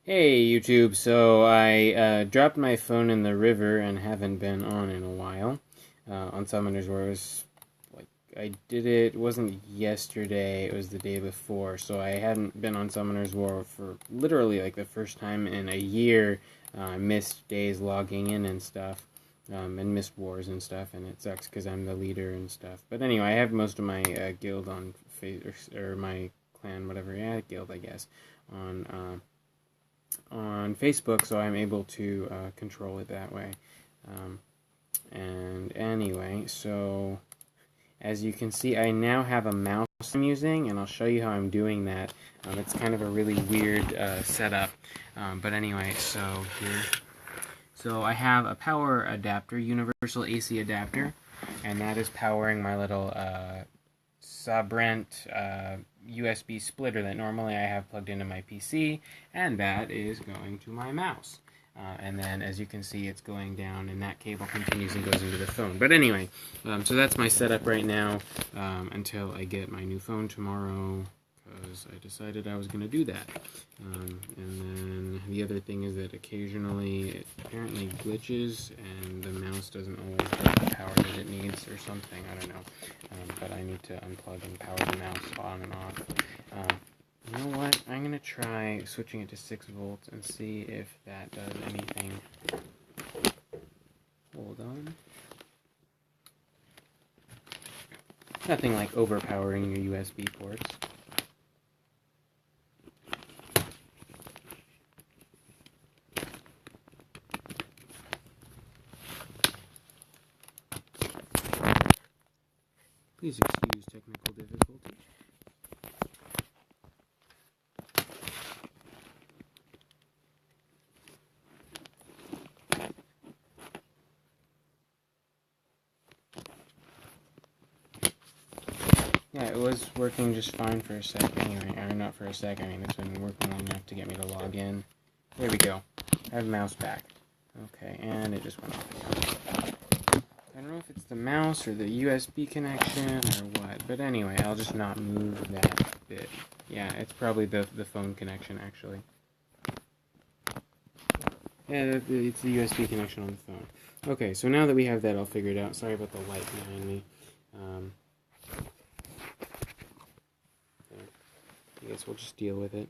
Hey YouTube, so I dropped my phone in the river and haven't been on in a while. On Summoners Wars, like it wasn't yesterday, it was the day before, so I hadn't been on Summoners War for literally like the first time in a year. I missed days logging in and stuff, and missed wars and stuff, and it sucks because I'm the leader and stuff. But anyway, I have most of my guild on or my clan, whatever, yeah, guild, I guess, on Facebook, so I'm able to control it that way. And anyway, so as you can see, I now have a mouse I'm using, and I'll show you how I'm doing that. It's kind of a really weird setup, but anyway, so I have a power adapter, universal AC adapter, and that is powering my little Sabrent USB splitter that normally I have plugged into my PC, and that is going to my mouse. And then, as you can see, it's going down, and that cable continues and goes into the phone. But anyway, so that's my setup right now until I get my new phone tomorrow, because I decided I was going to do that. And then the other thing is that occasionally it apparently glitches, and the mouse doesn't always get the power that it needs or something. I don't know. But I need to unplug and power the mouse on and off. You know what? I'm going to try switching it to 6 volts and see if that does anything. Hold on. Nothing like overpowering your USB ports. Please excuse technical difficulties. Yeah, it was working just fine for a sec anyway, or not for a sec, I mean it's been working long enough to get me to log in. There we go. I have mouse back. Okay, and it just went off again. I don't know if it's the mouse or the USB connection or what, but anyway, I'll just not move that bit. Yeah, it's probably the phone connection, actually. Yeah, it's the USB connection on the phone. Okay, so now that we have that all figured out, sorry about the light behind me. I guess we'll just deal with it.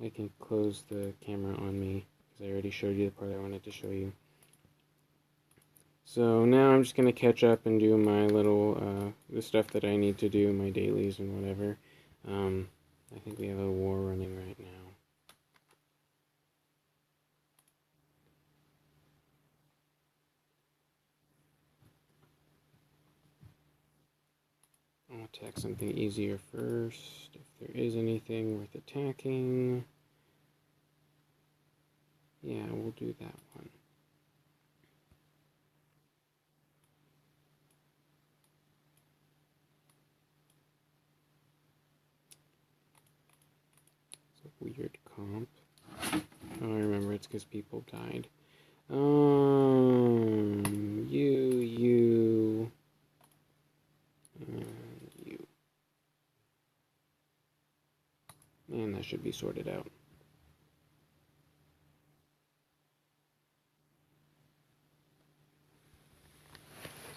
I can close the camera on me, because I already showed you the part I wanted to show you. So now I'm just going to catch up and do my little, the stuff that I need to do, my dailies and whatever. I think we have a war running right now. I'll attack something easier first, if there is anything worth attacking. Yeah, we'll do that one. It's a weird comp. Oh, I remember, it's because people died. You. And that should be sorted out.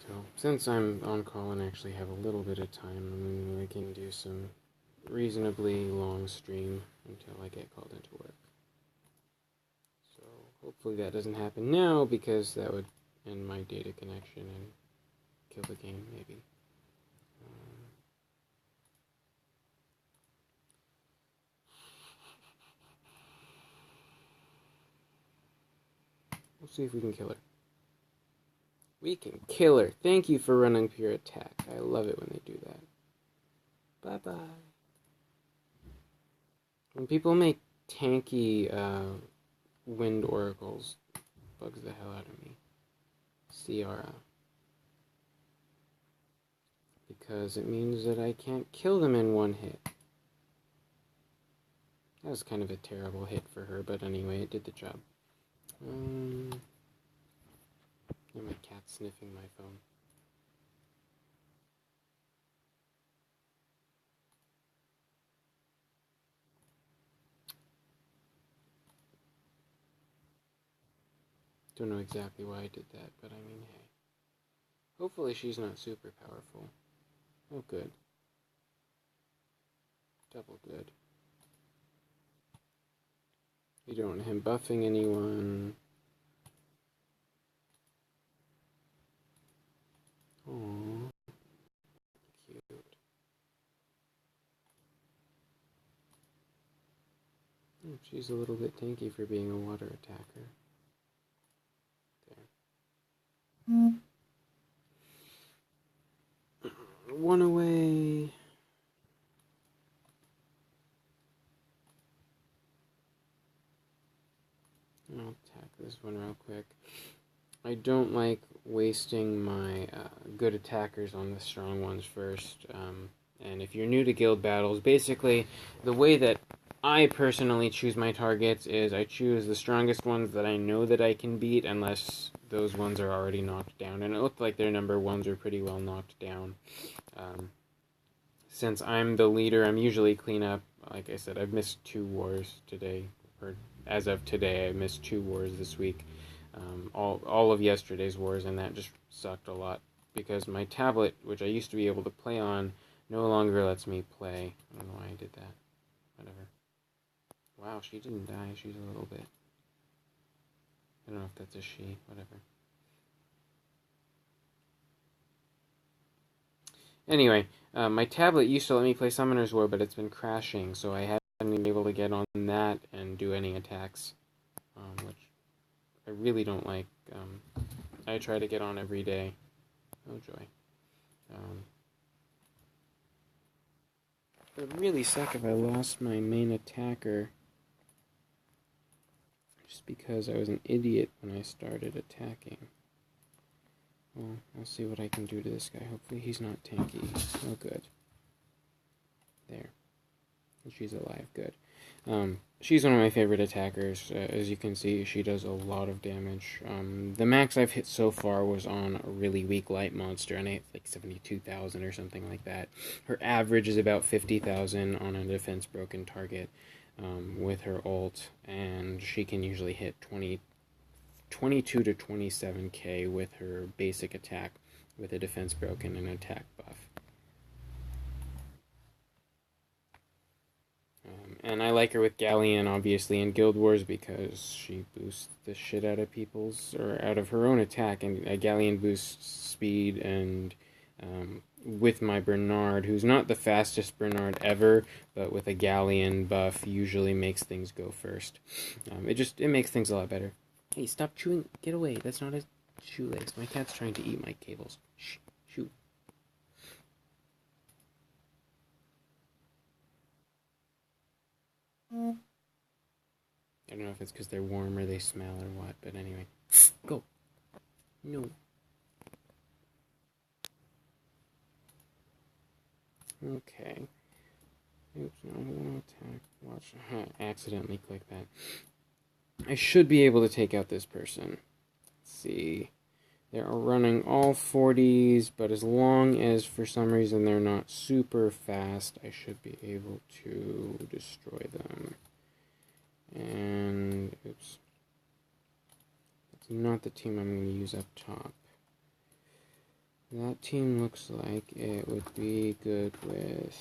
So, since I'm on call and actually have a little bit of time, I can do some reasonably long stream until I get called into work. So, hopefully that doesn't happen now, because that would end my data connection and kill the game, maybe. We'll see if we can kill her. We can kill her. Thank you for running pure attack. I love it when they do that. Bye-bye. When people make tanky wind oracles, bugs the hell out of me. Ciara. Because it means that I can't kill them in one hit. That was kind of a terrible hit for her, but anyway, it did the job. And my cat's sniffing my phone. Don't know exactly why I did that, but I mean, hey. Hopefully she's not super powerful. Oh, good. Double good. You don't want him buffing anyone. Aww. Cute. Oh, she's a little bit tanky for being a water attacker. There. One away. I'll attack this one real quick. I don't like wasting my good attackers on the strong ones first. And if you're new to guild battles, basically the way that I personally choose my targets is I choose the strongest ones that I know that I can beat unless those ones are already knocked down. And it looked like their number ones are pretty well knocked down. Since I'm the leader, I'm usually cleanup. Like I said, I've missed 2 wars today. Or as of today, I missed 2 wars this week. All of yesterday's wars, and that just sucked a lot. Because my tablet, which I used to be able to play on, no longer lets me play. I don't know why I did that. Whatever. Wow, she didn't die. She's a little bit. I don't know if that's a she. Whatever. Anyway, my tablet used to let me play Summoner's War, but it's been crashing, so I haven't been able to get on that and do any attacks, which I really don't like. I try to get on every day. Oh joy. It would really suck if I lost my main attacker just because I was an idiot when I started attacking. Well, I'll see what I can do to this guy. Hopefully he's not tanky. Oh, good. There. And she's alive. Good. She's one of my favorite attackers. As you can see, she does a lot of damage. The max I've hit so far was on a really weak light monster, and I hit like 72,000 or something like that. Her average is about 50,000 on a defense broken target with her ult, and she can usually hit 22 to 27k with her basic attack with a defense broken and attack buff. And I like her with Galleon, obviously, in Guild Wars because she boosts the shit out of out of her own attack, and Galleon boosts speed, and with my Bernard, who's not the fastest Bernard ever, but with a Galleon buff, usually makes things go first. It makes things a lot better. Hey, stop chewing. Get away. That's not a shoelace. My cat's trying to eat my cables. Shh. Shoot. I don't know if it's because they're warm or they smell or what, but anyway. Go. No. Okay. Oops, no, I don't want to attack. Watch. I accidentally clicked that. I should be able to take out this person. Let's see. They're running all 40s, but as long as for some reason they're not super fast, I should be able to destroy them. And, oops. That's not the team I'm going to use up top. That team looks like it would be good with...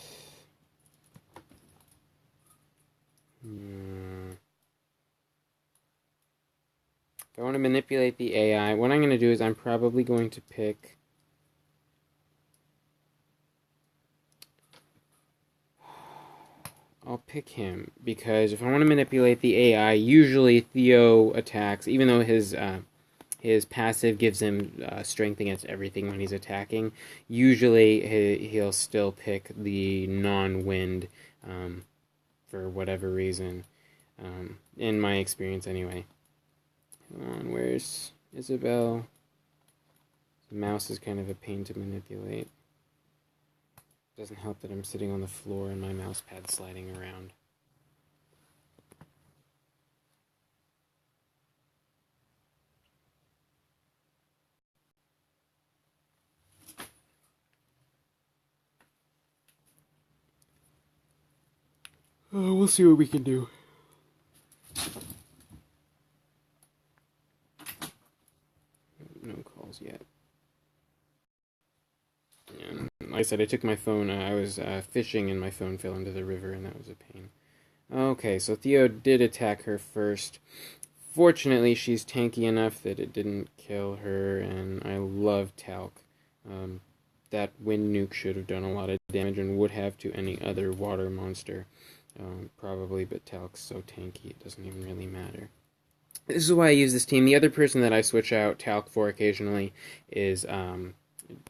If I want to manipulate the AI, what I'm going to do is I'm probably going to pick... I'll pick him, because if I want to manipulate the AI, usually Theo attacks, even though his passive gives him strength against everything when he's attacking. Usually he'll still pick the non-wind for whatever reason, in my experience anyway. Come on, where's Isabel? The mouse is kind of a pain to manipulate. Doesn't help that I'm sitting on the floor and my mouse pad sliding around. We'll see what we can do. kills yet. And like I said, I took my phone, I was fishing and my phone fell into the river and that was a pain. Okay, so Theo did attack her first. Fortunately, she's tanky enough that it didn't kill her, and I love Talc. That wind nuke should have done a lot of damage and would have to any other water monster, probably, but Talc's so tanky it doesn't even really matter. This is why I use this team. The other person that I switch out Talc for occasionally is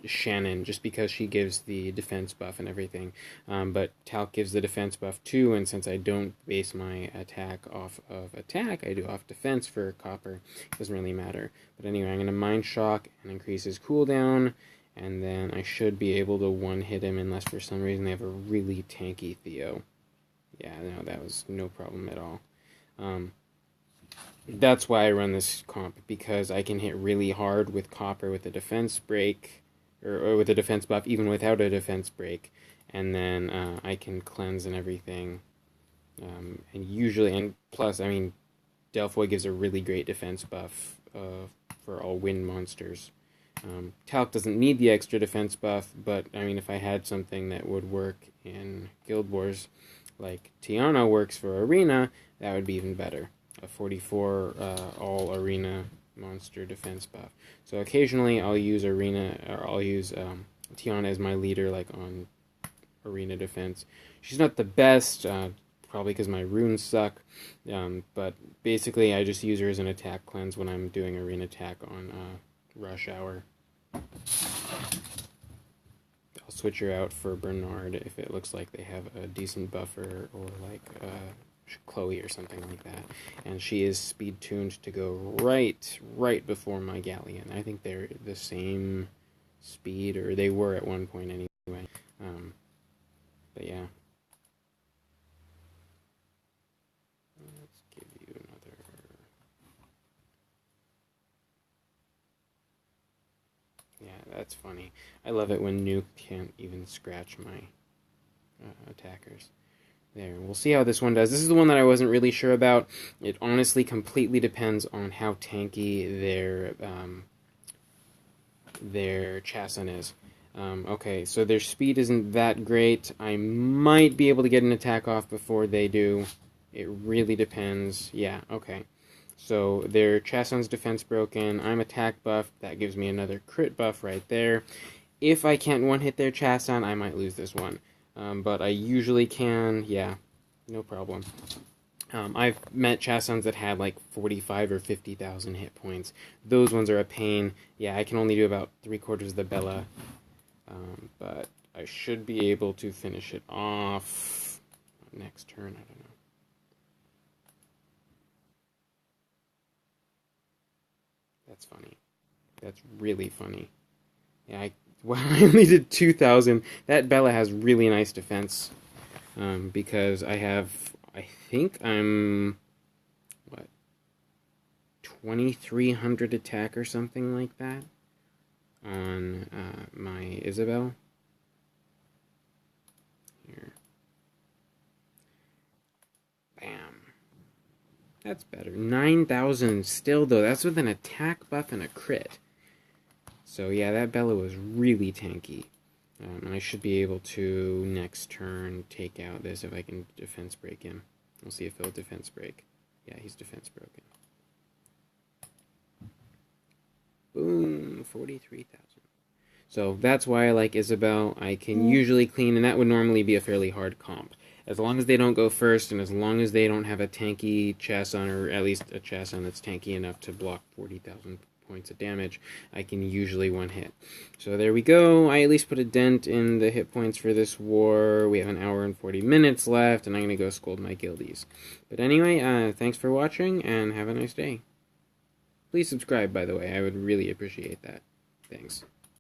Shannon, just because she gives the defense buff and everything. But Talc gives the defense buff too, and since I don't base my attack off of attack, I do off defense for Copper. It doesn't really matter. But anyway, I'm going to Mind Shock and increase his cooldown, and then I should be able to one-hit him unless for some reason they have a really tanky Theo. Yeah, no, that was no problem at all. That's why I run this comp, because I can hit really hard with Copper with a defense break, or with a defense buff, even without a defense break, and then I can cleanse and everything. And usually, and plus, I mean, Delphoid gives a really great defense buff for all wind monsters. Talc doesn't need the extra defense buff, but I mean, if I had something that would work in Guild Wars, like Tiana works for Arena, that would be even better. A 44 all Arena monster defense buff. So occasionally I'll use Arena, or I'll use Tiana as my leader, like on Arena defense. She's not the best, probably because my runes suck, but basically I just use her as an attack cleanse when I'm doing Arena attack on Rush Hour. I'll switch her out for Bernard if it looks like they have a decent buffer, or like Chloe or something like that. And she is speed tuned to go right before my Galleon. I think they're the same speed, or they were at one point anyway. But yeah. Let's give you another. Yeah, that's funny. I love it when Nuke can't even scratch my attackers. There, we'll see how this one does. This is the one that I wasn't really sure about. It honestly completely depends on how tanky their Chasen is. Okay, so their speed isn't that great. I might be able to get an attack off before they do. It really depends. Yeah, okay. So their Chasen's defense broken. I'm attack buff. That gives me another crit buff right there. If I can't one-hit their Chasen, I might lose this one. But I usually can, yeah, no problem. I've met Chasons that had like 45 or 50,000 hit points. Those ones are a pain. Yeah, I can only do about 3/4 of the Bella. But I should be able to finish it off next turn, I don't know. That's funny. That's really funny. Yeah, wow, I only did 2,000. That Bella has really nice defense. Because I think I'm, 2,300 attack or something like that on my Isabel. Here. Bam. That's better. 9,000 still, though. That's with an attack buff and a crit. So yeah, that Bella was really tanky. And I should be able to, next turn, take out this if I can defense break him. We'll see if he'll defense break. Yeah, he's defense broken. Boom, 43,000. So that's why I like Isabel. I can usually clean, and that would normally be a fairly hard comp. As long as they don't go first, and as long as they don't have a tanky Chasen, or at least a Chasen that's tanky enough to block 40,000 points of damage, I can usually one hit. So there we go. I at least put a dent in the hit points for this war. We have an hour and 40 minutes left, and I'm going to go scold my guildies. But anyway, thanks for watching, and have a nice day. Please subscribe, by the way. I would really appreciate that. Thanks.